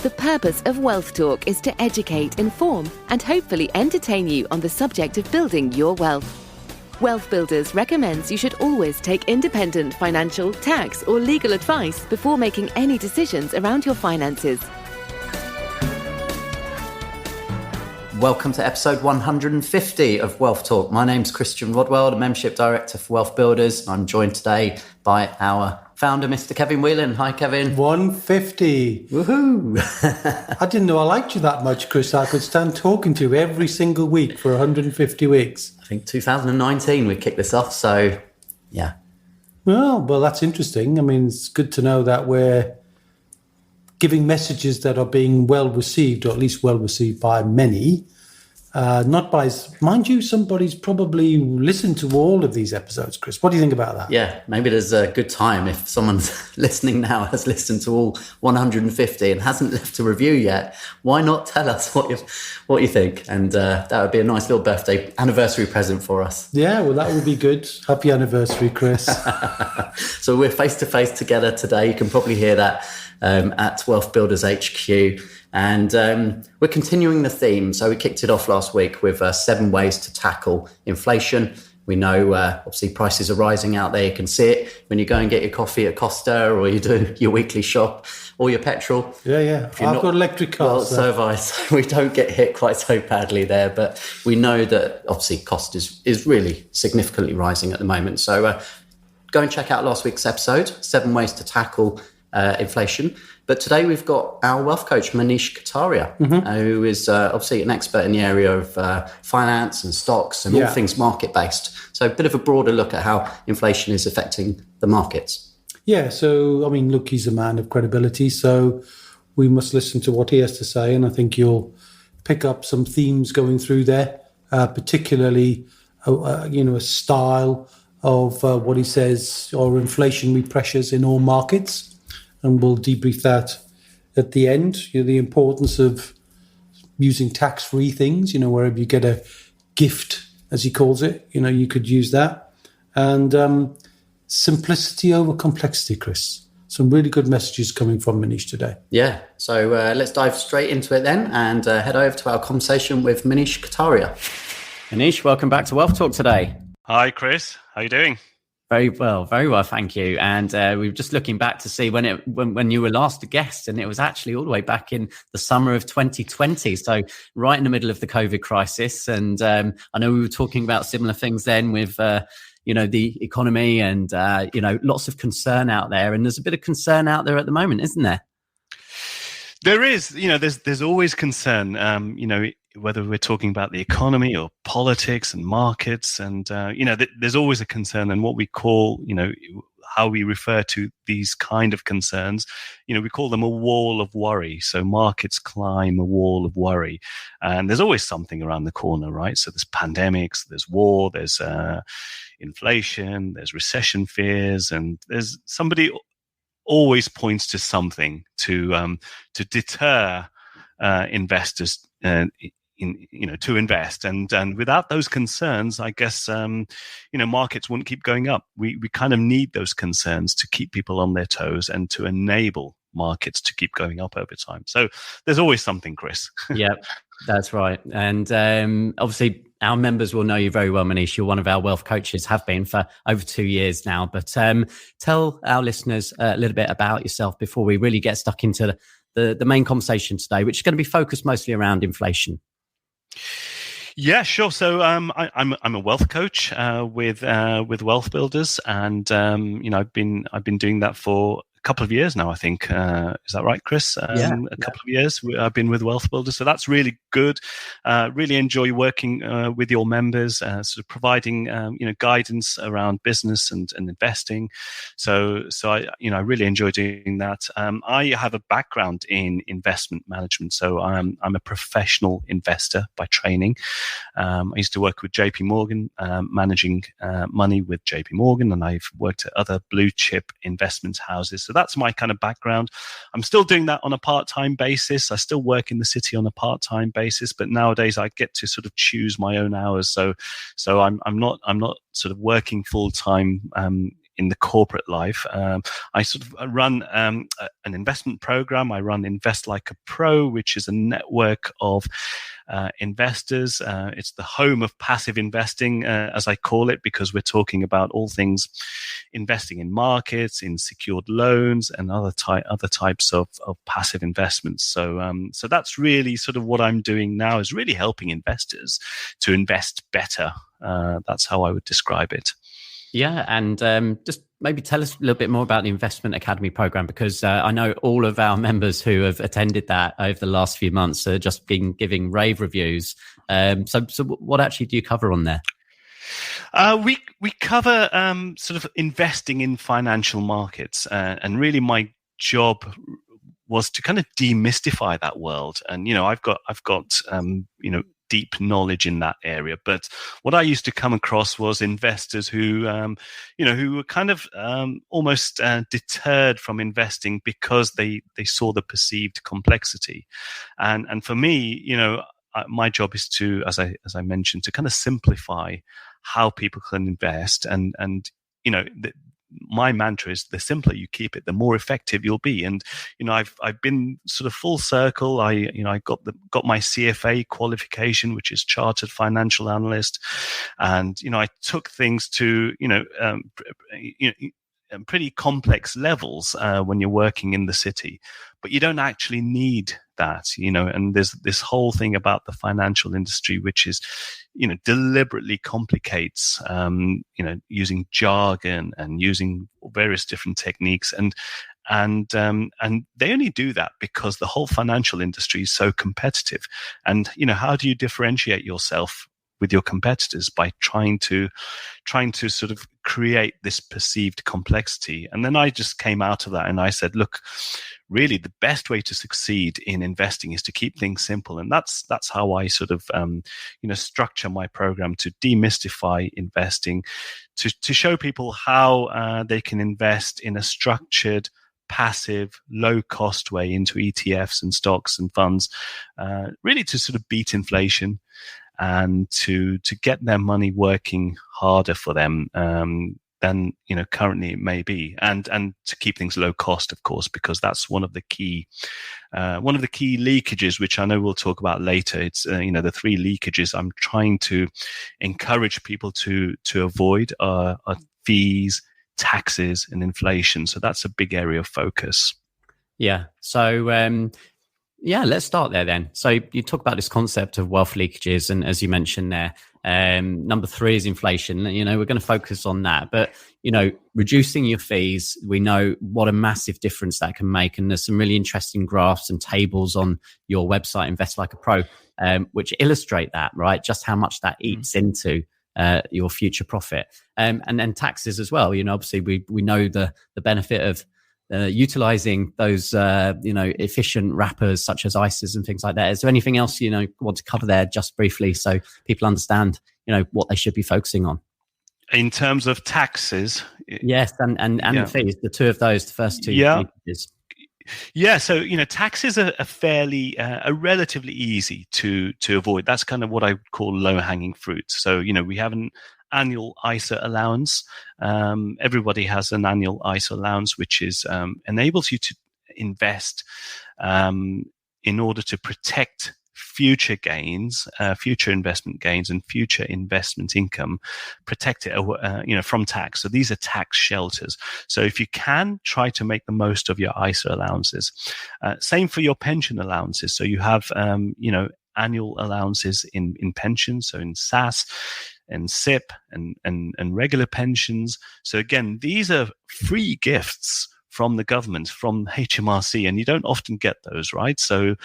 The purpose of Wealth Talk is to educate, inform, and hopefully entertain you on the subject of building your wealth. WealthBuilders recommends you should always take independent financial, tax, or legal advice before making any decisions around your finances. Welcome to episode 150 of Wealth Talk. My name's Christian Rodwell, the Membership Director for WealthBuilders. I'm joined today by our founder, Mr. Kevin Whelan. Hi, Kevin. 150. Woohoo! I didn't know I liked you that much, Chris. I could stand talking to you every single week for 150 weeks. I think 2019 we kicked this off, so yeah. Well, that's interesting. I mean, it's good to know that we're giving messages that are being well received, or at least well received by many. Not by, mind you, somebody's probably listened to all of these episodes, Chris. What do you think about that? Yeah, maybe there's a good time if someone's listening now has listened to all 150 and hasn't left a review yet. Why not tell us what you think? And that would be a nice little birthday anniversary present for us. Yeah, well, that would be good. Happy anniversary, Chris. So we're face to face together today. You can probably hear that at WealthBuilders HQ. And we're continuing the theme. So we kicked it off last week with 7 ways to tackle inflation. We know, obviously, prices are rising out there. You can see it when you go and get your coffee at Costa, or you're doing your weekly shop, or your petrol. Yeah. I've got electric cars. Well, so have I. So we don't get hit quite so badly there. But we know that, obviously, cost is really significantly rising at the moment. So go and check out last week's episode, 7 ways to tackle inflation. But today we've got our wealth coach, Manish Kataria, who is obviously an expert in the area of finance and stocks and all things market-based. So a bit of a broader look at how inflation is affecting the markets. Yeah, so, I mean, look, he's a man of credibility, so we must listen to what he has to say, and I think you'll pick up some themes going through there, particularly, a style of what he says are inflationary pressures in all markets. And we'll debrief that at the end. The importance of using tax-free things, wherever you get a gift, as he calls it, you could use that. And simplicity over complexity, Chris. Some really good messages coming from Manish today. Yeah, so let's dive straight into it then and head over to our conversation with Manish Kataria. Manish, welcome back to Wealth Talk today. Hi, Chris. How are you doing? Very well, thank you. And we were just looking back to see when you were last a guest, and it was actually all the way back in the summer of 2020. So right in the middle of the COVID crisis. And I know we were talking about similar things then with, the economy and, lots of concern out there. And there's a bit of concern out there at the moment, isn't there? There is, there's always concern, whether we're talking about the economy or politics and markets, and there's always a concern. And what we call, how we refer to these kind of concerns, we call them a wall of worry. So markets climb a wall of worry, and there's always something around the corner, right? So there's pandemics, there's war, there's inflation, there's recession fears, and there's somebody always points to something to deter investors to invest, and without those concerns, I guess markets wouldn't keep going up. We kind of need those concerns to keep people on their toes and to enable markets to keep going up over time. So there's always something, Chris. Yeah, that's right. And obviously our members will know you very well, Manish. You're one of our wealth coaches, have been for over 2 years now. But tell our listeners a little bit about yourself before we really get stuck into the main conversation today, which is going to be focused mostly around inflation. Yeah, sure. So I'm a wealth coach with WealthBuilders, and I've been doing that for a couple of years now, I think. Is that right, Chris? A couple of years I've been with WealthBuilders, so that's really good. Really enjoy working with your members, sort of providing guidance around business and investing. So I really enjoy doing that. I have a background in investment management, so I'm a professional investor by training. I used to work with JP Morgan, managing money with JP Morgan, and I've worked at other blue chip investment houses. So that's my kind of background. I'm still doing that on a part-time basis. I still work in the city on a part-time basis, but nowadays I get to sort of choose my own hours. So I'm not sort of working full-time in the corporate life. I sort of run an investment program. I run Invest Like a Pro, which is a network of investors. It's the home of passive investing, as I call it, because we're talking about all things investing in markets, in secured loans, and other types of passive investments. So that's really sort of what I'm doing now, is really helping investors to invest better. That's how I would describe it. Yeah, and just maybe tell us a little bit more about the Investment Academy program, because I know all of our members who have attended that over the last few months have just been giving rave reviews. So what actually do you cover on there? We cover sort of investing in financial markets, and really my job was to kind of demystify that world. And I've got deep knowledge in that area. But what I used to come across was investors who were kind of almost deterred from investing because they saw the perceived complexity. And for me, my job is to, as I mentioned, to kind of simplify how people can invest. And my mantra is, the simpler you keep it, the more effective you'll be. And I've been sort of full circle. I got my CFA qualification, which is Chartered Financial Analyst, and I took things to pretty complex levels when you're working in the city, but you don't actually need that, and there's this whole thing about the financial industry, which is, deliberately complicates, using jargon and using various different techniques. And they only do that because the whole financial industry is so competitive. And, how do you differentiate yourself with your competitors? By trying to sort of create this perceived complexity. And then I just came out of that and I said, look, really the best way to succeed in investing is to keep things simple. And that's how I sort of structure my program, to demystify investing, to show people how they can invest in a structured, passive, low-cost way into ETFs and stocks and funds, really to sort of beat inflation and to get their money working harder for them than currently it may be, and to keep things low cost, of course, because that's one of the key leakages, which I know we'll talk about later. It's the three leakages I'm trying to encourage people to avoid are fees, taxes, and inflation. So that's a big area of focus. Yeah. So let's start there then. So you talk about this concept of wealth leakages, and as you mentioned there, number 3 is inflation. We're going to focus on that, but reducing your fees, we know what a massive difference that can make, and there's some really interesting graphs and tables on your website, Invest Like a Pro, which illustrate that, right? Just how much that eats into your future profit, and then taxes as well. Obviously we know the benefit of utilizing those efficient wrappers such as ISAs and things like that. Is there anything else want to cover there just briefly so people understand what they should be focusing on in terms of taxes? Yes, and the fees, the two of those, the first two. Yeah, so taxes are relatively easy to avoid. That's kind of what I call low-hanging fruit. So we have an annual ISA allowance. Everybody has an annual ISA allowance, which is enables you to invest in order to protect future gains, future investment gains, and future investment income, protect it, from tax. So these are tax shelters. So if you can, try to make the most of your ISA allowances. Same for your pension allowances. So you have, annual allowances in pensions, so in SSAS and SIP and regular pensions. So again, these are free gifts from the government, from HMRC, and you don't often get those, right? So,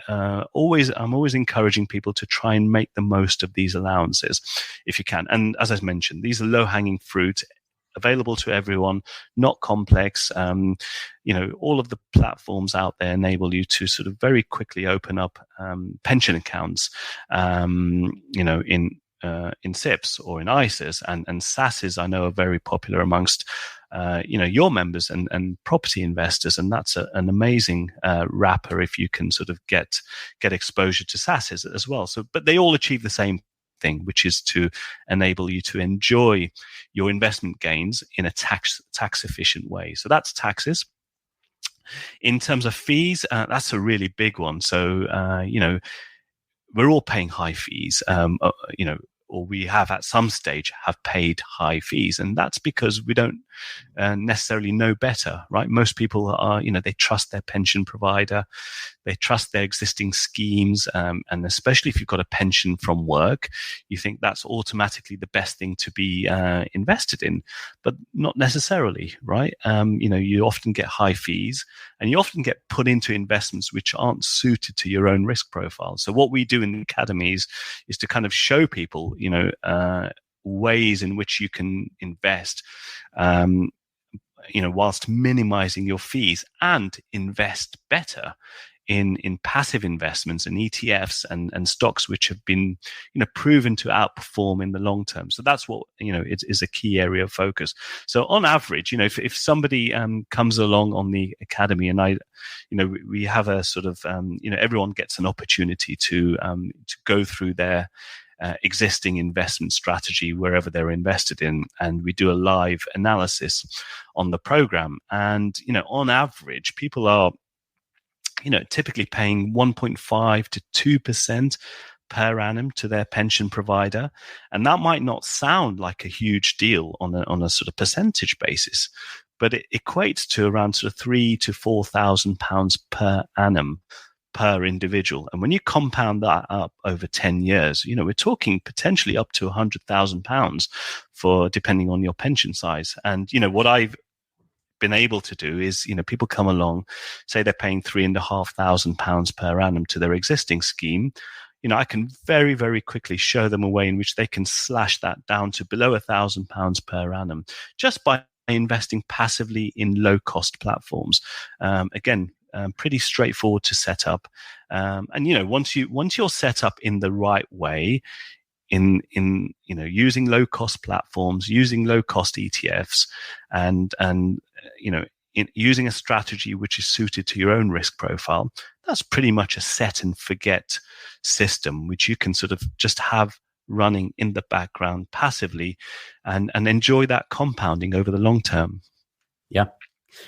I'm always encouraging people to try and make the most of these allowances if you can. And as I mentioned, these are low-hanging fruit, available to everyone, not complex. All of the platforms out there enable you to sort of very quickly open up pension accounts, in SIPs or in ISAs, and SSASs I know are very popular amongst your members and property investors, and that's an amazing wrapper if you can sort of get exposure to SSASs as well. So, but they all achieve the same thing, which is to enable you to enjoy your investment gains in a tax efficient way. So that's taxes. In terms of fees, that's a really big one. So, we're all paying high fees, or we have at some stage have paid high fees. And that's because we don't necessarily know better, right? Most people are, they trust their pension provider. They trust their existing schemes. And especially if you've got a pension from work, you think that's automatically the best thing to be invested in, but not necessarily, right? You often get high fees and you often get put into investments which aren't suited to your own risk profile. So what we do in the academies is to kind of show people, ways in which you can invest, whilst minimizing your fees and invest better in passive investments and ETFs and stocks which have been proven to outperform in the long term. So that's what it is a key area of focus. So on average, if somebody comes along on the academy, and we have a sort of everyone gets an opportunity to go through their existing investment strategy wherever they're invested in, and we do a live analysis on the program. And on average, people are typically paying 1.5 to 2% per annum to their pension provider, and that might not sound like a huge deal on a sort of percentage basis, but it equates to around sort of £3,000 to £4,000 per annum per individual. And when you compound that up over 10 years, we're talking potentially up to £100,000 for depending on your pension size. And what I've been able to do is, people come along, say they're paying £3,500 per annum to their existing scheme. I can very, very quickly show them a way in which they can slash that down to below £1,000 per annum just by investing passively in low-cost platforms. Again, pretty straightforward to set up. And once you're set up in the right way, in using low cost platforms, using low cost ETFs, and in using a strategy which is suited to your own risk profile, that's pretty much a set and forget system which you can sort of just have running in the background passively and enjoy that compounding over the long term. Yeah,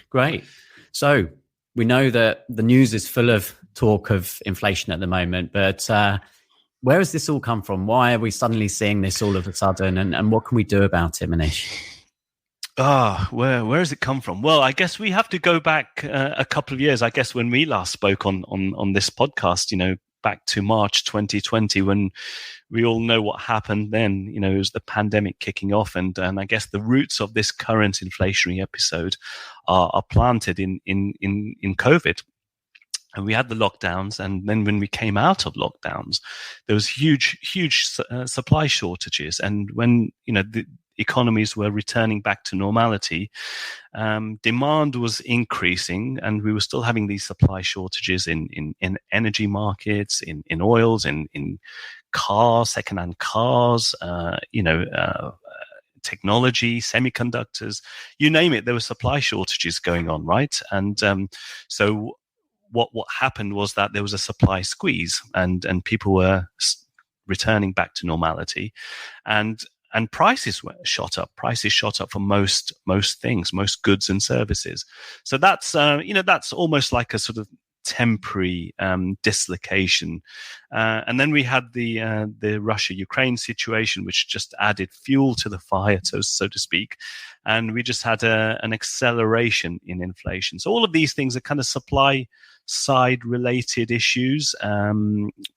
great. So we know that the news is full of talk of inflation at the moment, but where has this all come from? Why are we suddenly seeing this all of a sudden? And what can we do about it, Manish? Where has it come from? Well, I guess we have to go back a couple of years. I guess when we last spoke on this podcast, back to March 2020, when we all know what happened then. It was the pandemic kicking off, and I guess the roots of this current inflationary episode are planted in COVID. And we had the lockdowns, and then when we came out of lockdowns, there was huge supply shortages. And when the economies were returning back to normality, demand was increasing, and we were still having these supply shortages in energy markets, in oils, in cars, secondhand cars, technology, semiconductors, you name it. There were supply shortages going on, right? And so what happened was that there was a supply squeeze, and people were returning back to normality, and prices shot up. Prices shot up for most things, most goods and services. So that's that's almost like a sort of temporary dislocation. And then we had the Russia-Ukraine situation, which just added fuel to the fire, so to speak. And we just had an acceleration in inflation. So all of these things are kind of supply side related issues,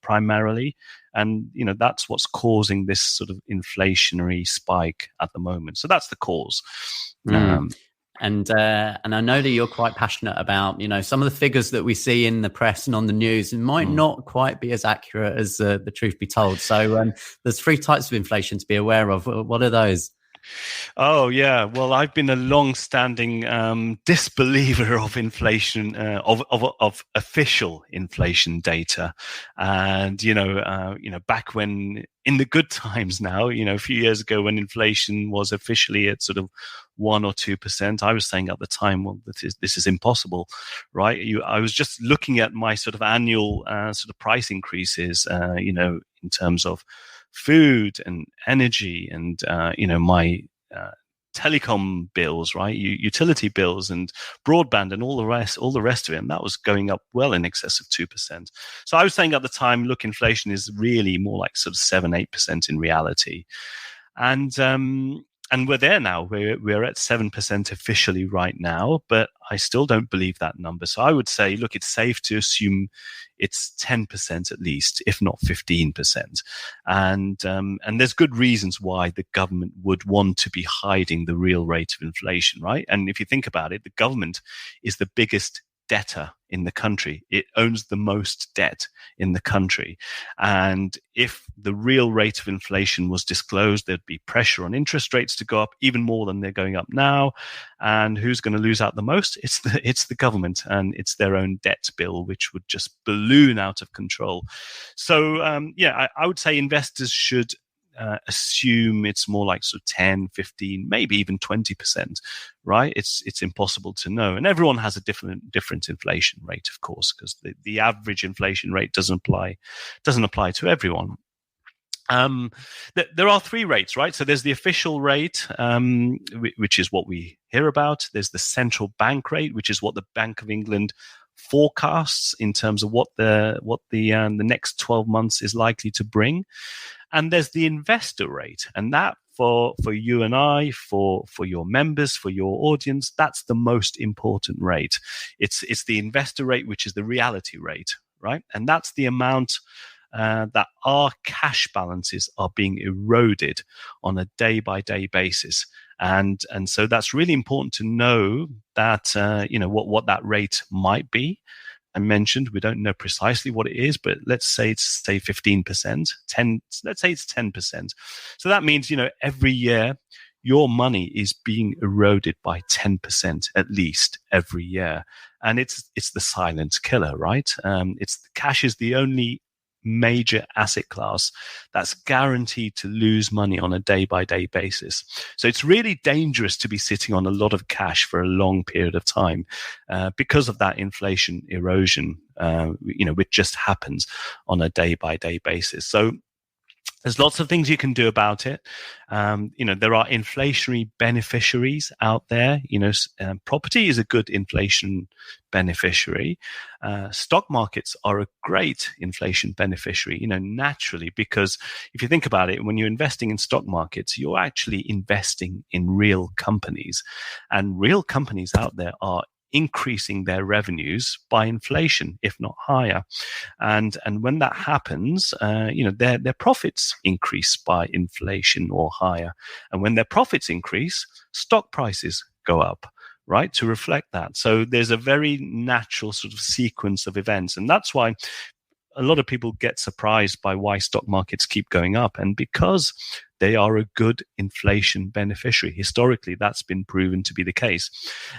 primarily. And, that's what's causing this sort of inflationary spike at the moment. So that's the cause. And I know that you're quite passionate about, some of the figures that we see in the press and on the news might not quite be as accurate as the truth be told. So there's 3 types of inflation to be aware of. What are those? Oh, yeah. Well, I've been a long-standing disbeliever of inflation, of official inflation data. And, back when, in the good times now, a few years ago when inflation was officially at sort of 1 or 2%, I was saying at the time, well, this is impossible, right? I was just looking at my sort of annual sort of price increases, in terms of food and energy and my telecom bills, right? Utility bills and broadband and all the rest of it. And that was going up well in excess of 2%. So I was saying at the time, look, inflation is really more like sort of 7-8% in reality. And we're there now. We're at 7% officially right now, but I still don't believe that number. So I would say, look, it's safe to assume it's 10% at least, if not 15%. And there's good reasons why the government would want to be hiding the real rate of inflation, right? And if you think about it, the government is the biggest debtor in the country. It owns the most debt in the country. And if the real rate of inflation was disclosed, there'd be pressure on interest rates to go up even more than they're going up now. And who's going to lose out the most? It's the government, and it's their own debt bill, which would just balloon out of control. So, I would say investors should assume it's more like sort of 10, 15, maybe even 20%, right? It's impossible to know. And everyone has a different inflation rate, of course, because the average inflation rate doesn't apply to everyone. There are three rates, right? So there's the official rate, which is what we hear about. There's the central bank rate, which is what the Bank of England forecasts in terms of what the next 12 months is likely to bring. And there's the investor rate, and that for you and I, for your members, for your audience, that's the most important rate. It's the investor rate, which is the reality rate, right? And that's the amount that our cash balances are being eroded on a day-by-day basis. And so that's really important to know that, what that rate might be. I mentioned we don't know precisely what it is, but let's say it's 15%, let's say it's 10%. So that means, every year your money is being eroded by 10% at least every year. And it's the silent killer, right? Cash is the only major asset class that's guaranteed to lose money on a day-by-day basis. So it's really dangerous to be sitting on a lot of cash for a long period of time because of that inflation erosion, which just happens on a day-by-day basis. So there's lots of things you can do about it. There are inflationary beneficiaries out there. Property is a good inflation beneficiary. Stock markets are a great inflation beneficiary, naturally, because if you think about it, when you're investing in stock markets, you're actually investing in real companies, and real companies out there are increasing their revenues by inflation, if not higher. And when that happens, their profits increase by inflation or higher. And when their profits increase, stock prices go up, right, to reflect that. So there's a very natural sort of sequence of events. And that's why a lot of people get surprised by why stock markets keep going up. And because they are a good inflation beneficiary. Historically, that's been proven to be the case.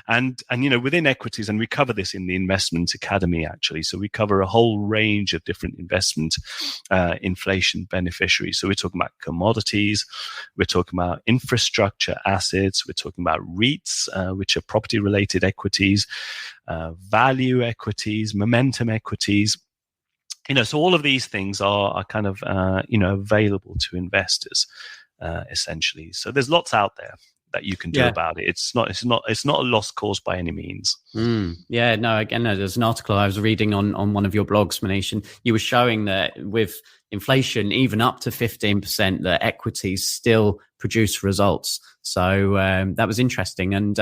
And within equities, and we cover this in the Investment Academy, actually. So we cover a whole range of different investment inflation beneficiaries. So we're talking about commodities, we're talking about infrastructure assets, we're talking about REITs, which are property-related equities, value equities, momentum equities. So all of these things are kind of, available to investors, essentially. So there's lots out there that you can do about it. It's not a lost cause by any means. There's an article I was reading on one of your blogs, Manish, and you were showing that with inflation, even up to 15%, that equities still produce results. So that was interesting. And,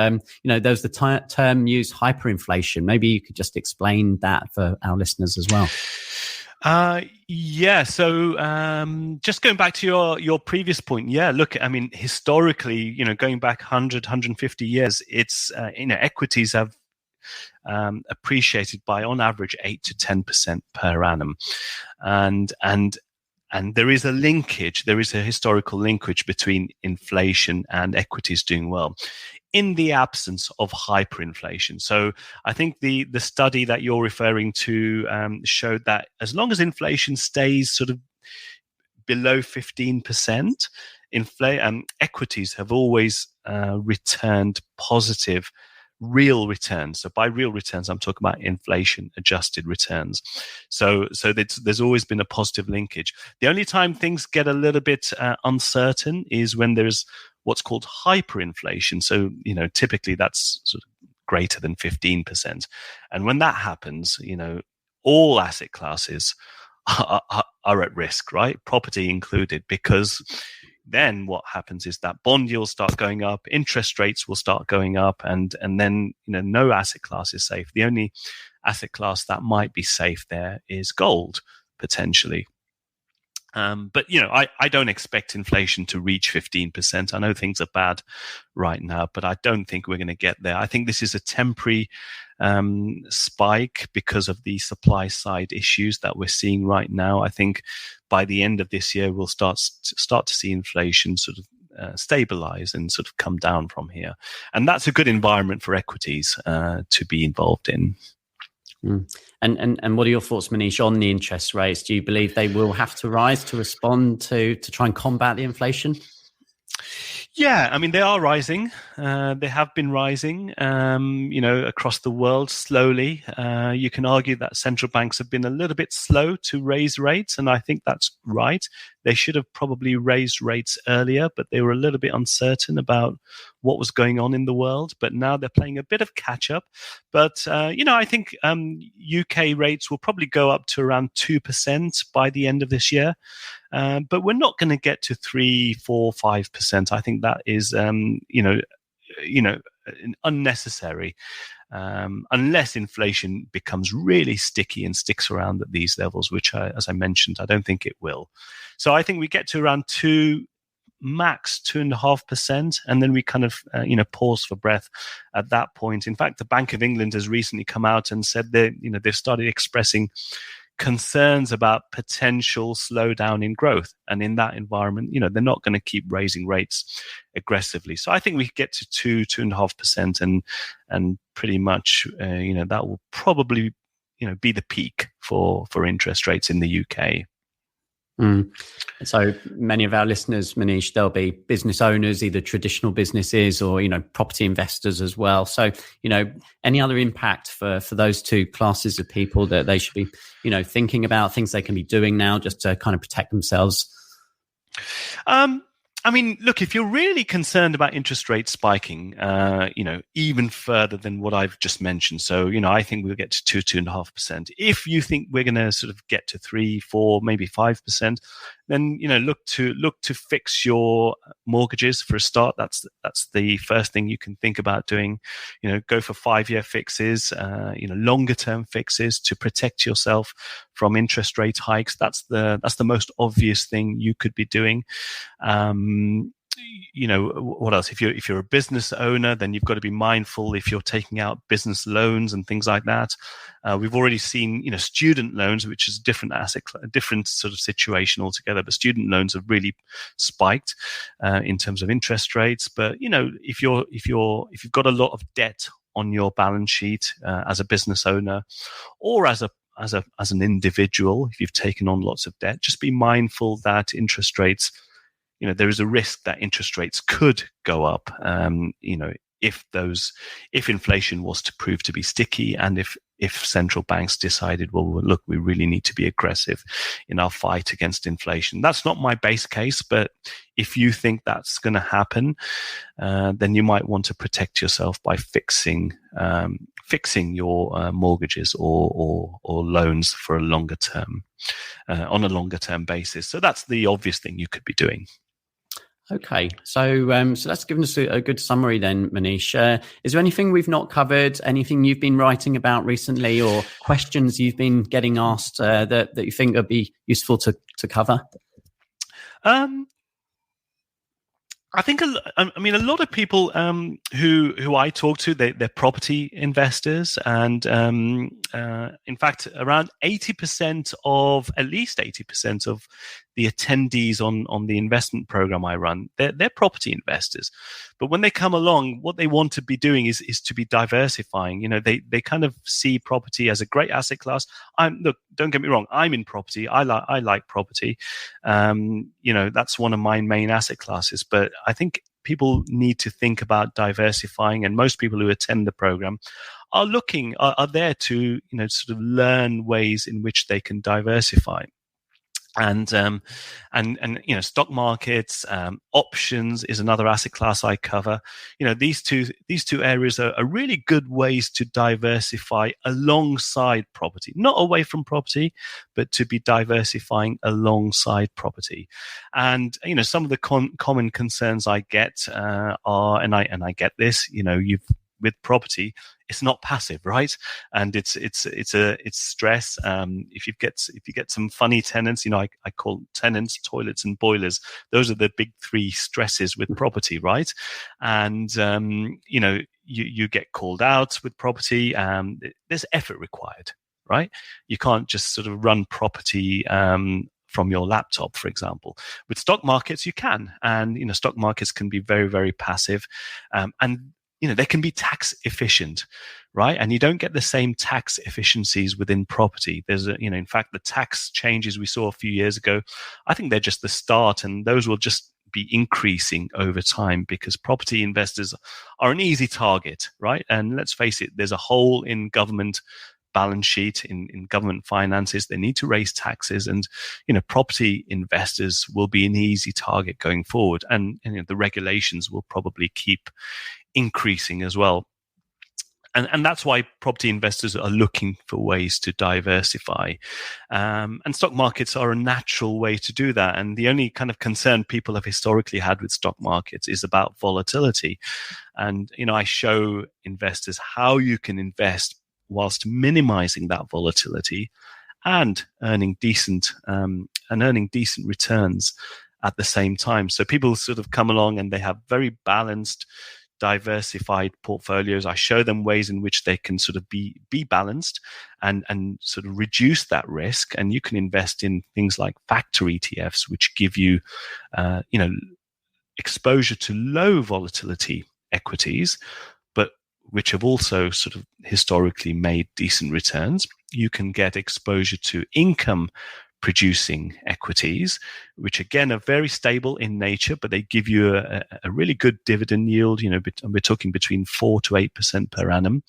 there's the term used, hyperinflation. Maybe you could just explain that for our listeners as well. So just going back to your previous point, look, I mean, historically, going back 100, 150 years, it's, equities have appreciated by on average 8 to 10% per annum. And there is a historical linkage between inflation and equities doing well in the absence of hyperinflation. So I think the study that you're referring to showed that as long as inflation stays sort of below 15%, equities have always returned positive real returns. So by real returns, I'm talking about inflation adjusted returns. So there's always been a positive linkage. The only time things get a little bit uncertain is when there's what's called hyperinflation. So, typically that's sort of greater than 15%. And when that happens, all asset classes are at risk, right? Property included, because then what happens is that bond yields start going up, interest rates will start going up, and then no asset class is safe. The only asset class that might be safe there is gold, potentially. But I don't expect inflation to reach 15%. I know things are bad right now, but I don't think we're going to get there. I think this is a temporary spike because of the supply side issues that we're seeing right now. I think by the end of this year, we'll start to see inflation sort of stabilize and sort of come down from here. And that's a good environment for equities to be involved in. Mm. And what are your thoughts, Manish, on the interest rates? Do you believe they will have to rise to respond to try and combat the inflation? Yeah, I mean, they are rising. They have been rising, across the world slowly. You can argue that central banks have been a little bit slow to raise rates, and I think that's right. They should have probably raised rates earlier, but they were a little bit uncertain about what was going on in the world. But now they're playing a bit of catch up. But, I think UK rates will probably go up to around 2% by the end of this year. But we're not going to get to 3, 4, 5%. I think that is, unnecessary. Unless inflation becomes really sticky and sticks around at these levels, which, as I mentioned, I don't think it will. So I think we get to around 2, max 2.5%, and then we kind of, pause for breath at that point. In fact, the Bank of England has recently come out and said that, they've started expressing concerns about potential slowdown in growth. And in that environment, they're not going to keep raising rates aggressively. So I think we get to 2.5%, and pretty much, that will probably, be the peak for interest rates in the UK. Mm. So many of our listeners, Manish, they'll be business owners, either traditional businesses or, property investors as well. So, any other impact for those two classes of people that they should be, thinking about, things they can be doing now just to kind of protect themselves? I mean, look, if you're really concerned about interest rates spiking, even further than what I've just mentioned. So, I think we'll get to 2.5%. If you think we're going to sort of get to 3, 4, maybe 5%, then, look to fix your mortgages for a start. That's the first thing you can think about doing. Go for 5-year fixes, longer term fixes to protect yourself from interest rate hikes. That's the most obvious thing you could be doing. What else? If you're a business owner, then you've got to be mindful if you're taking out business loans and things like that. We've already seen, student loans, which is a different different sort of situation altogether. But student loans have really spiked in terms of interest rates. But if you've got a lot of debt on your balance sheet as a business owner, or as an individual, if you've taken on lots of debt, just be mindful that interest rates, there is a risk that interest rates could go up, if inflation was to prove to be sticky, and if central banks decided, well, look, we really need to be aggressive in our fight against inflation. That's not my base case, but if you think that's going to happen, then you might want to protect yourself by fixing your mortgages or loans for a longer term, on a longer term basis. So that's the obvious thing you could be doing. Okay, so that's given us a good summary then, Manish. Is there anything we've not covered, anything you've been writing about recently, or questions you've been getting asked that you think would be useful to cover? I think, a lot of people who I talk to, they're property investors, and in fact, around 80% at least 80% of the attendees on the investment program I run, they're property investors. But when they come along, what they want to be doing is to be diversifying. They kind of see property as a great asset class. Look, don't get me wrong, I'm in property. I like property. That's one of my main asset classes. But I think people need to think about diversifying, and most people who attend the program are there to, sort of learn ways in which they can diversify. And stock markets, options is another asset class I cover. These two areas are really good ways to diversify alongside property, not away from property, but to be diversifying alongside property. And some of the common concerns I get are, and I get this, with property, it's not passive, right? And it's stress. If you get some funny tenants, I call tenants, toilets, and boilers. Those are the big three stresses with property, right? And you get called out with property. There's effort required, right? You can't just sort of run property from your laptop, for example. With stock markets, you can, and stock markets can be very, very passive, and they can be tax efficient, right? And you don't get the same tax efficiencies within property. There's in fact, the tax changes we saw a few years ago, I think they're just the start, and those will just be increasing over time, because property investors are an easy target, right? And let's face it, there's a hole in government balance sheet, in government finances. They need to raise taxes, and property investors will be an easy target going forward, and the regulations will probably keep increasing as well. And that's why property investors are looking for ways to diversify. And stock markets are a natural way to do that. And the only kind of concern people have historically had with stock markets is about volatility. And, I show investors how you can invest whilst minimizing that volatility and earning decent returns at the same time. So people sort of come along and they have very balanced, diversified portfolios. I show them ways in which they can sort of be balanced and sort of reduce that risk. And you can invest in things like factor ETFs, which give you, exposure to low volatility equities, but which have also sort of historically made decent returns. You can get exposure to income producing equities, which again are very stable in nature, but they give you a really good dividend yield. We're talking between 4 to 8% per annum.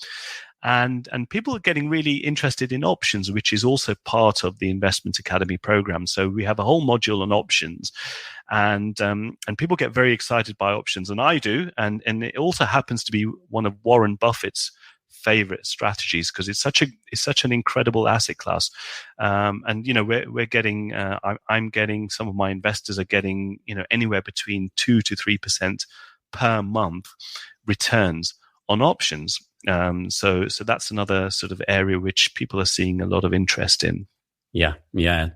And people are getting really interested in options, which is also part of the Investment Academy program. So we have a whole module on options, and people get very excited by options, and I do. And it also happens to be one of Warren Buffett's favorite strategies, because it's such an incredible asset class. We're getting, I'm getting, some of my investors are getting, anywhere between 2 to 3% per month returns on options. So that's another sort of area which people are seeing a lot of interest in. Yeah.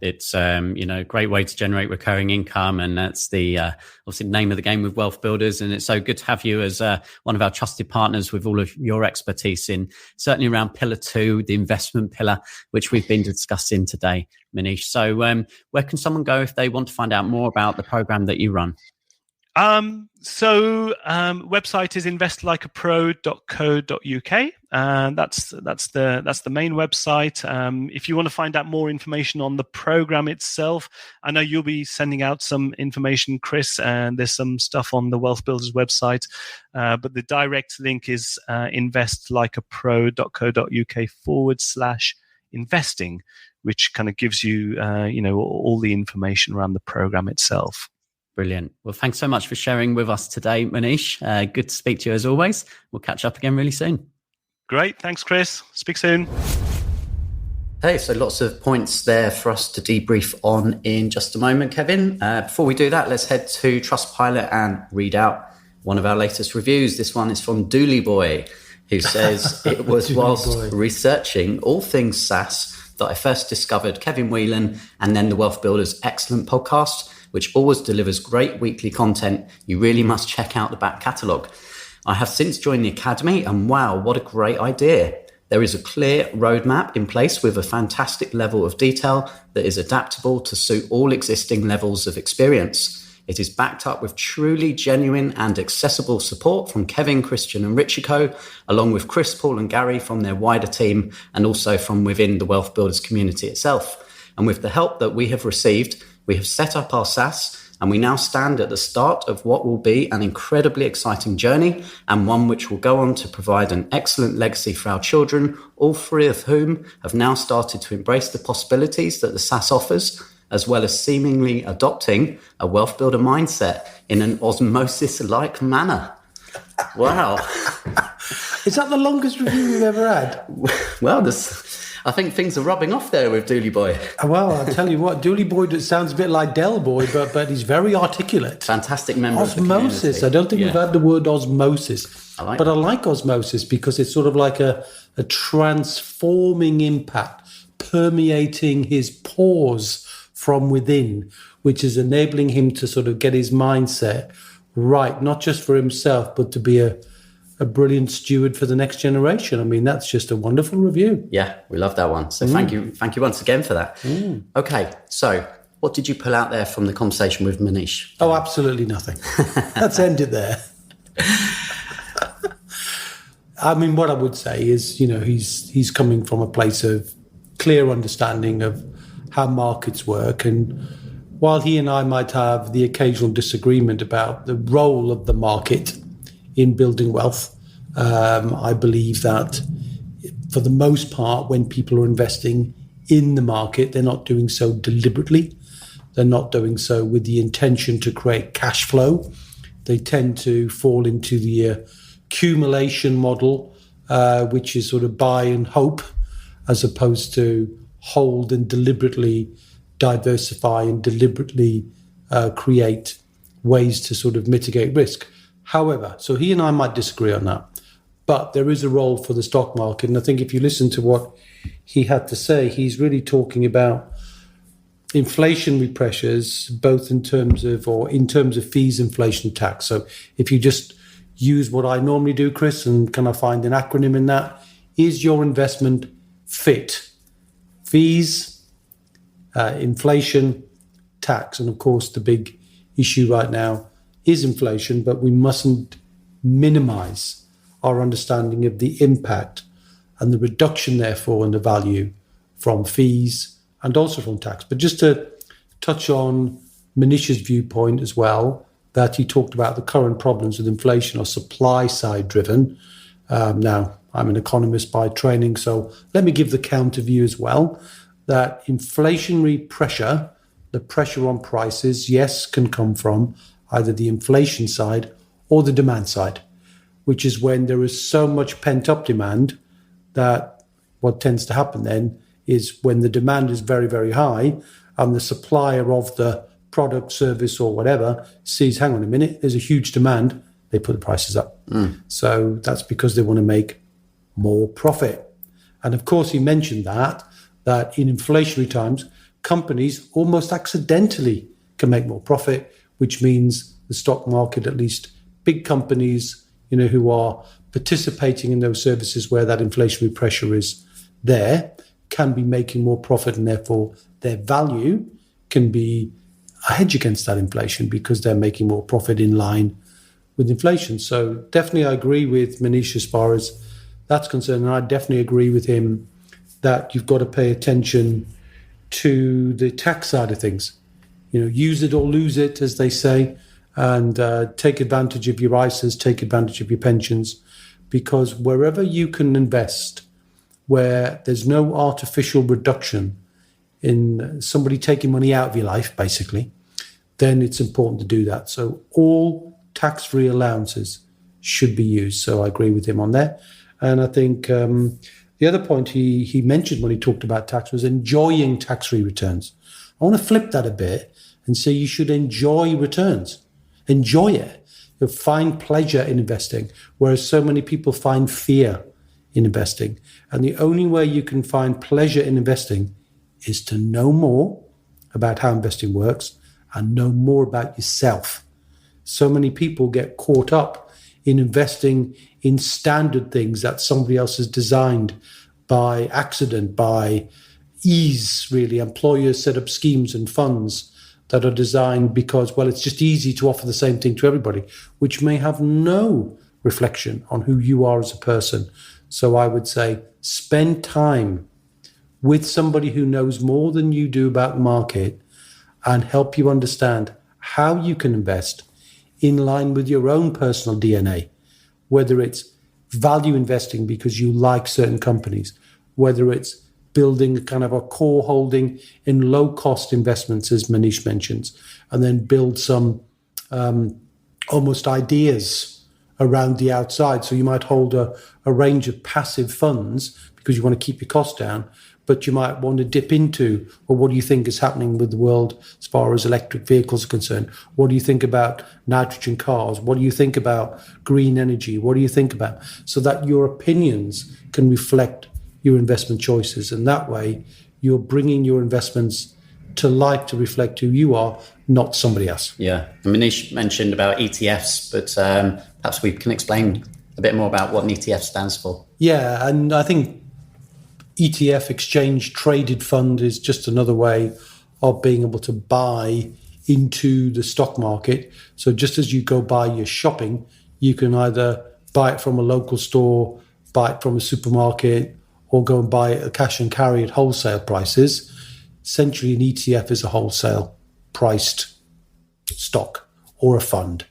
It's great way to generate recurring income, and that's the obviously name of the game with WealthBuilders. And it's so good to have you as one of our trusted partners with all of your expertise in certainly around Pillar 2, the investment pillar, which we've been discussing today, Manish. So where can someone go if they want to find out more about the program that you run? Website is investlikeapro.co.uk. That's the main website. If you want to find out more information on the program itself, I know you'll be sending out some information, Chris, and there's some stuff on the WealthBuilders website. But the direct link is investlikeapro.co.uk/investing, which kind of gives you, all the information around the program itself. Brilliant. Well, thanks so much for sharing with us today, Manish. Good to speak to you as always. We'll catch up again really soon. Great. Thanks, Chris. Speak soon. Hey, so lots of points there for us to debrief on in just a moment, Kevin. Before we do that, let's head to Trustpilot and read out one of our latest reviews. This one is from Dooley Boy, who says, it was whilst researching all things SaaS that I first discovered Kevin Whelan and then the WealthBuilders' excellent podcast, which always delivers great weekly content. You really must check out the back catalogue. I have since joined the Academy, and wow, what a great idea. There is a clear roadmap in place with a fantastic level of detail that is adaptable to suit all existing levels of experience. It is backed up with truly genuine and accessible support from Kevin, Christian and Richiko, along with Chris, Paul and Gary from their wider team, and also from within the WealthBuilders community itself. And with the help that we have received, we have set up our SaaS and we now stand at the start of what will be an incredibly exciting journey, and one which will go on to provide an excellent legacy for our children, all three of whom have now started to embrace the possibilities that the SSAS offers, as well as seemingly adopting a wealth builder mindset in an osmosis-like manner. Wow. Is that the longest review we've ever had? Well, I think things are rubbing off there with Dooley Boy. Well, I'll tell you what, Dooley Boy sounds a bit like Del Boy, but he's very articulate. Fantastic member of the Osmosis. community. I don't think we've had the word osmosis. I I like osmosis because it's sort of like a transforming impact, permeating his pores from within, which is enabling him to sort of get his mindset right, not just for himself, but to be a brilliant steward for the next generation. I mean, that's just a wonderful review. Yeah, we love that one. So thank you once again for that. Okay, so what did you pull out there from the conversation with Manish? Oh, absolutely nothing. Let's end it there. I mean, what I would say is, he's coming from a place of clear understanding of how markets work. And while he and I might have the occasional disagreement about the role of the market in building wealth, I believe that for the most part, when people are investing in the market, they're not doing so deliberately. They're not doing so with the intention to create cash flow. They tend to fall into the accumulation model, which is sort of buy and hope, as opposed to hold and deliberately diversify and deliberately create ways to sort of mitigate risk. However, so he and I might disagree on that, but there is a role for the stock market. And I think if you listen to what he had to say, he's really talking about inflationary pressures, both in terms of fees, inflation, tax. So if you just use what I normally do, Chris, and can I find an acronym in that? Is your investment fit? Fees, inflation, tax. And of course, the big issue right now is inflation, but we mustn't minimize our understanding of the impact and the reduction, therefore, in the value from fees and also from tax. But just to touch on Manish's viewpoint as well, that he talked about the current problems with inflation are supply side driven. Now, I'm an economist by training, so let me give the counter view as well, that inflationary pressure, the pressure on prices, yes, can come from either the inflation side or the demand side, which is when there is so much pent-up demand that what tends to happen then is when the demand is very, very high and the supplier of the product, service or whatever sees, hang on a minute, there's a huge demand, they put the prices up. So that's because they want to make more profit. And of course, he mentioned that in inflationary times, companies almost accidentally can make more profit, which means the stock market, at least big companies, who are participating in those services where that inflationary pressure is there, can be making more profit, and therefore their value can be a hedge against that inflation because they're making more profit in line with inflation. So definitely I agree with Manish as far as that's concerned. And I definitely agree with him that you've got to pay attention to the tax side of things. Use it or lose it, as they say, and take advantage of your ISAs, take advantage of your pensions, because wherever you can invest, where there's no artificial reduction in somebody taking money out of your life, basically, then it's important to do that. So all tax-free allowances should be used. So I agree with him on that. And I think the other point he mentioned when he talked about tax was enjoying tax-free returns. I want to flip that a bit and say you should enjoy returns. Enjoy it. You'll find pleasure in investing, whereas so many people find fear in investing. And the only way you can find pleasure in investing is to know more about how investing works and know more about yourself. So many people get caught up in investing in standard things that somebody else has designed by accident, by ease, really. Employers set up schemes and funds that are designed because, well, it's just easy to offer the same thing to everybody, which may have no reflection on who you are as a person. So I would say spend time with somebody who knows more than you do about the market and help you understand how you can invest in line with your own personal DNA, whether it's value investing because you like certain companies, whether it's building kind of a core holding in low-cost investments, as Manish mentions, and then build some almost ideas around the outside. So you might hold a range of passive funds because you want to keep your costs down, but you might want to dip into, well, what do you think is happening with the world as far as electric vehicles are concerned? What do you think about nitrogen cars? What do you think about green energy? What do you think about? So that your opinions can reflect your investment choices. And that way, you're bringing your investments to life to reflect who you are, not somebody else. Yeah. Manish mentioned about ETFs, but perhaps we can explain a bit more about what an ETF stands for. Yeah, and I think ETF, exchange traded fund, is just another way of being able to buy into the stock market. So just as you go buy your shopping, you can either buy it from a local store, buy it from a supermarket, or go and buy it at cash and carry at wholesale prices. Essentially, an ETF is a wholesale priced stock or a fund.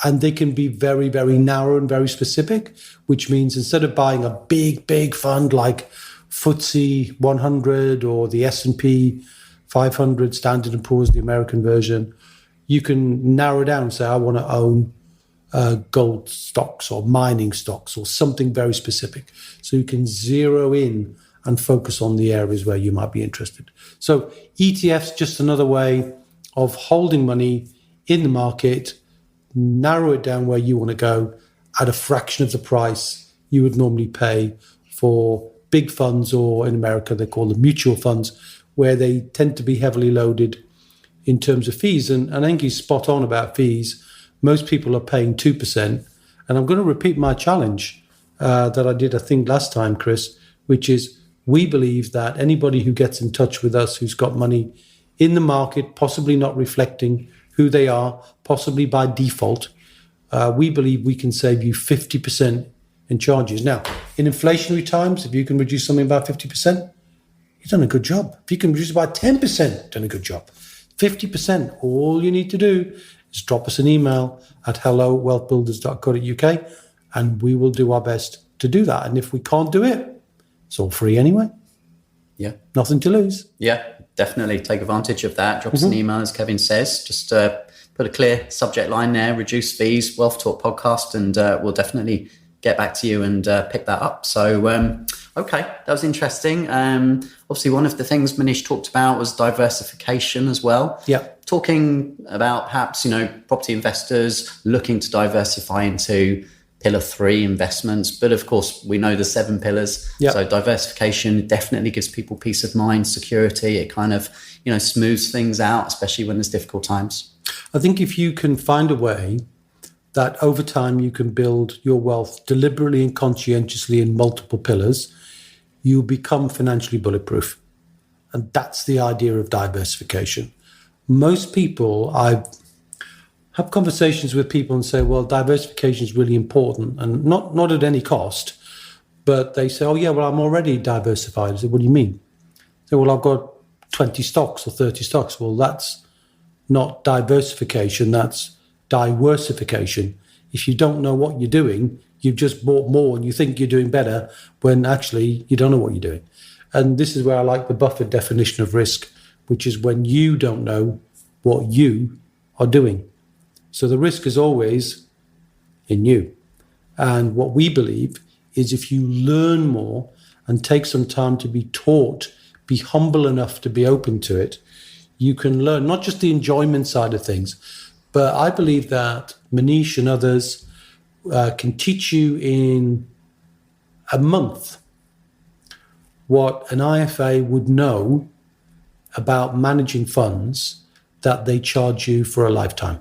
And they can be very, very narrow and very specific, which means instead of buying a big, big fund like FTSE 100 or the S&P 500, Standard & Poor's, the American version, you can narrow down and say, I want to own gold stocks or mining stocks or something very specific. So you can zero in and focus on the areas where you might be interested. So ETFs, just another way of holding money in the market, narrow it down where you want to go at a fraction of the price you would normally pay for big funds, or in America they call them mutual funds, where they tend to be heavily loaded in terms of fees. And I think he's spot on about fees. Most people are paying 2%. And I'm going to repeat my challenge that I did, I think, last time, Chris, which is we believe that anybody who gets in touch with us who's got money in the market, possibly not reflecting who they are, possibly by default, we believe we can save you 50% in charges. Now, in inflationary times, if you can reduce something by 50%, you've done a good job. If you can reduce it by 10%, you've done a good job. 50%, all you need to do is drop us an email at hello@wealthbuilders.co.uk, and we will do our best to do that. And if we can't do it, it's all free anyway. Yeah. Nothing to lose. Yeah, definitely take advantage of that. Drop us an email, as Kevin says. Just put a clear subject line there, reduce fees, Wealth Talk podcast, and we'll definitely get back to you and pick that up. So, okay, that was interesting. Obviously, one of the things Manish talked about was diversification as well. Yeah. Talking about perhaps, property investors looking to diversify into pillar 3 investments. But of course, we know the 7 pillars. Yep. So diversification definitely gives people peace of mind, security. It kind of, smooths things out, especially when there's difficult times. I think if you can find a way that over time you can build your wealth deliberately and conscientiously in multiple pillars, you become financially bulletproof. And that's the idea of diversification. Most people, I have conversations with people and say, well, diversification is really important, and not at any cost. But they say, oh, yeah, well, I'm already diversified. I say, what do you mean? I say, well, I've got 20 stocks or 30 stocks. Well, that's not diversification, that's diversification. If you don't know what you're doing, you've just bought more and you think you're doing better when actually you don't know what you're doing. And this is where I like the Buffett definition of risk, which is when you don't know what you are doing. So the risk is always in you. And what we believe is if you learn more and take some time to be taught, be humble enough to be open to it, you can learn not just the enjoyment side of things, but I believe that Manish and others can teach you in a month what an IFA would know about managing funds that they charge you for a lifetime.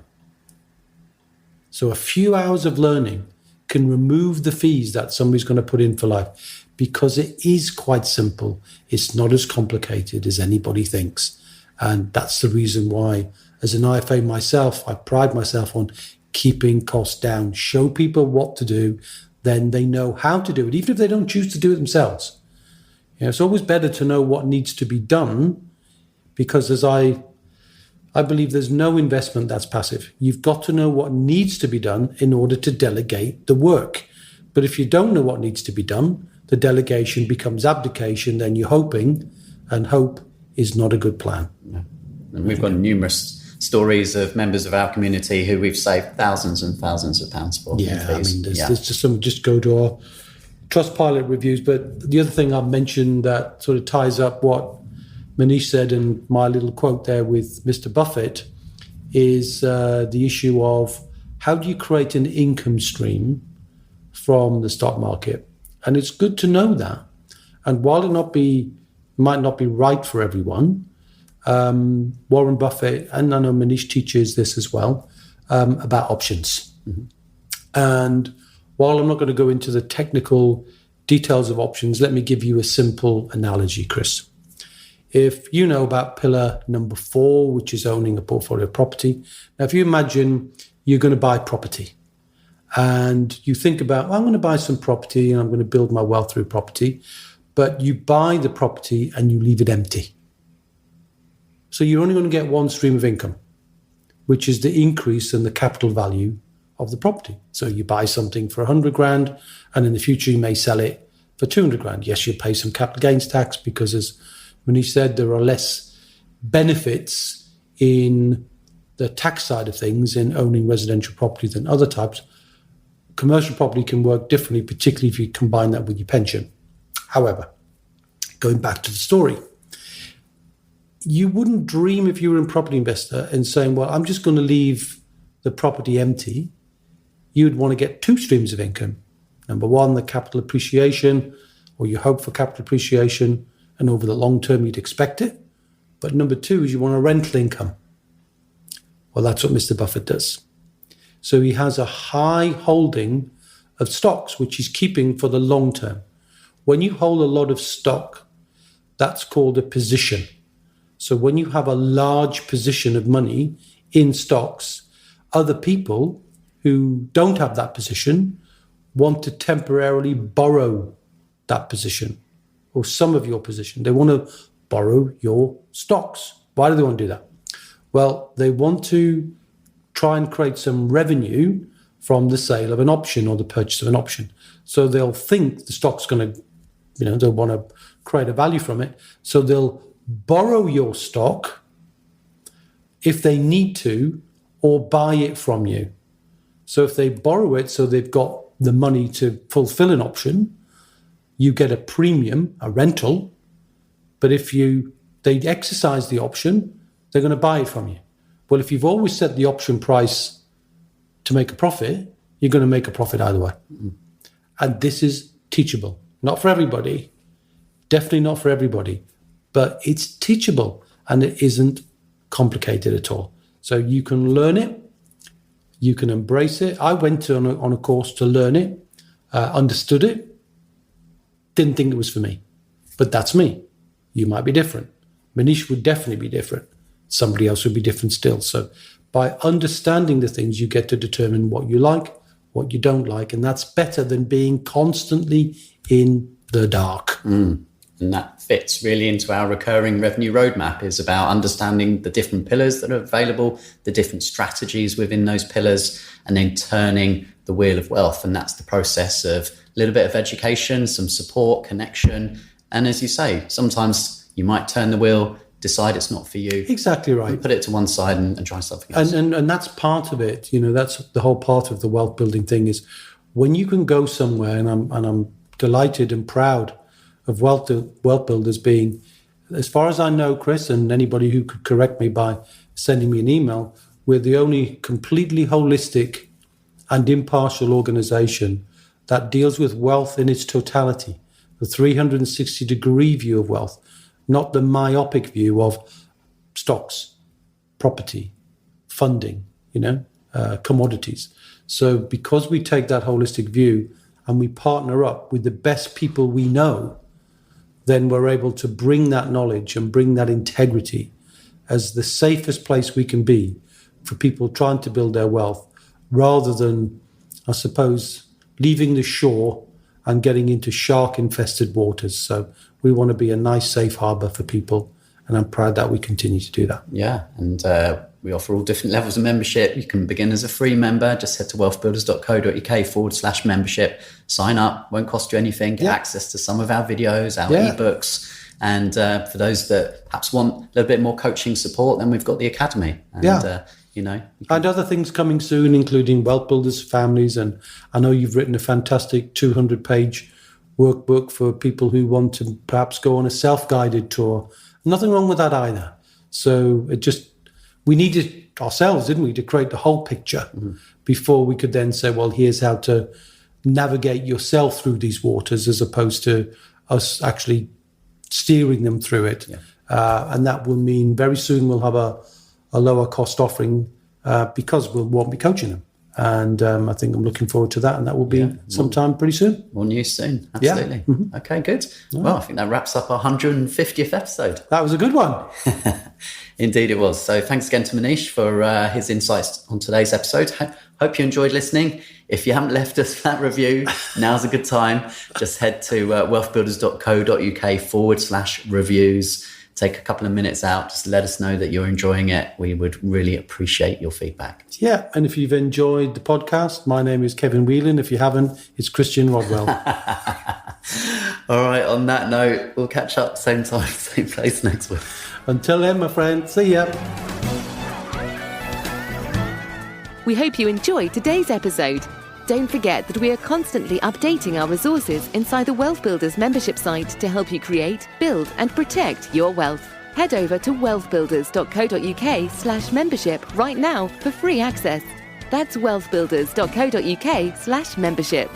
So a few hours of learning can remove the fees that somebody's going to put in for life, because it is quite simple. It's not as complicated as anybody thinks. And that's the reason why, as an IFA myself, I pride myself on keeping costs down, show people what to do, then they know how to do it, even if they don't choose to do it themselves. It's always better to know what needs to be done, because as I I believe there's no investment that's passive. You've got to know what needs to be done in order to delegate the work. But if you don't know what needs to be done, the delegation becomes abdication, then you're hoping, and hope is not a good plan. Yeah. And we've got numerous stories of members of our community who we've saved thousands and thousands of pounds for. Yeah, I mean, there's just some, just go to our Trustpilot reviews. But the other thing I've mentioned that sort of ties up what Manish said and my little quote there with Mr. Buffett is the issue of how do you create an income stream from the stock market? And it's good to know that. And while it might not be right for everyone, Warren Buffett, and I know Manish teaches this as well, about options. Mm-hmm. And while I'm not going to go into the technical details of options, let me give you a simple analogy, Chris. If you know about pillar number 4, which is owning a portfolio of property. Now, if you imagine you're going to buy property and you think about, well, I'm going to buy some property and I'm going to build my wealth through property, but you buy the property and you leave it empty. So you're only going to get one stream of income, which is the increase in the capital value of the property. So you buy something for 100 grand and in the future you may sell it for 200 grand. Yes, you'll pay some capital gains tax because, as Manish said, there are less benefits in the tax side of things in owning residential property than other types. Commercial property can work differently, particularly if you combine that with your pension. However, going back to the story, you wouldn't dream if you were a property investor and saying, well, I'm just going to leave the property empty. You'd want to get 2 streams of income. Number 1, the capital appreciation, or you hope for capital appreciation, and over the long term, you'd expect it. But number 2 is you want a rental income. Well, that's what Mr. Buffett does. So he has a high holding of stocks, which he's keeping for the long term. When you hold a lot of stock, that's called a position. So when you have a large position of money in stocks, other people who don't have that position want to temporarily borrow that position or some of your position. They want to borrow your stocks. Why do they want to do that? Well, they want to try and create some revenue from the sale of an option or the purchase of an option. So they'll think the stock's going to, they'll want to create a value from it. So they'll borrow your stock if they need to, or buy it from you. So if they borrow it, so they've got the money to fulfill an option, you get a premium, a rental. But if they exercise the option, they're going to buy it from you. Well, if you've always set the option price to make a profit, you're going to make a profit either way. Mm-hmm. And this is teachable. Not for everybody, definitely not for everybody, but it's teachable and it isn't complicated at all. So you can learn it, you can embrace it. I went on a course to learn it, understood it, didn't think it was for me, but that's me. You might be different. Manish would definitely be different. Somebody else would be different still. So by understanding the things, you get to determine what you like, what you don't like, and that's better than being constantly in the dark. And that fits really into our recurring revenue roadmap, is about understanding the different pillars that are available, the different strategies within those pillars, and then turning the wheel of wealth. And that's the process of a little bit of education, some support, connection. And as you say, sometimes you might turn the wheel, decide it's not for you. Exactly right. And put it to one side and try something else. And that's part of it. That's the whole part of the wealth building thing, is when you can go somewhere, and I'm delighted and proud of WealthBuilders being, as far as I know, Chris, and anybody who could correct me by sending me an email, we're the only completely holistic and impartial organization that deals with wealth in its totality, the 360-degree view of wealth, not the myopic view of stocks, property, funding, commodities. So because we take that holistic view and we partner up with the best people we know, then we're able to bring that knowledge and bring that integrity as the safest place we can be for people trying to build their wealth, rather than, I suppose, leaving the shore and getting into shark-infested waters. So we want to be a nice, safe harbor for people And I'm proud that we continue to do that. Yeah. And we offer all different levels of membership. You can begin as a free member. Just head to wealthbuilders.co.uk/membership. Sign up. Won't cost you anything. Get access to some of our videos, our ebooks. And for those that perhaps want a little bit more coaching support, then we've got the Academy. And, and other things coming soon, including Wealth Builders families. And I know you've written a fantastic 200-page workbook for people who want to perhaps go on a self-guided tour. Nothing wrong with that either. So we needed ourselves, didn't we, to create the whole picture before we could then say, well, here's how to navigate yourself through these waters, as opposed to us actually steering them through it. And that will mean very soon we'll have a lower cost offering because we won't be coaching them. And I think I'm looking forward to that. And that will be sometime pretty soon. More news soon. Absolutely. Yeah. Okay, good. Well, I think that wraps up our 150th episode. That was a good one. Indeed it was. So thanks again to Manish for his insights on today's episode. Hope you enjoyed listening. If you haven't left us that review, now's a good time. Just head to wealthbuilders.co.uk/reviews. Take a couple of minutes out. Just let us know that you're enjoying it. We would really appreciate your feedback. Yeah. And if you've enjoyed the podcast, my name is Kevin Whelan. If you haven't, it's Christian Rodwell. All right. On that note, we'll catch up same time, same place next week. Until then, my friend, see ya. We hope you enjoyed today's episode. Don't forget that we are constantly updating our resources inside the Wealth Builders membership site to help you create, build and protect your wealth. Head over to wealthbuilders.co.uk/membership right now for free access. That's wealthbuilders.co.uk/membership.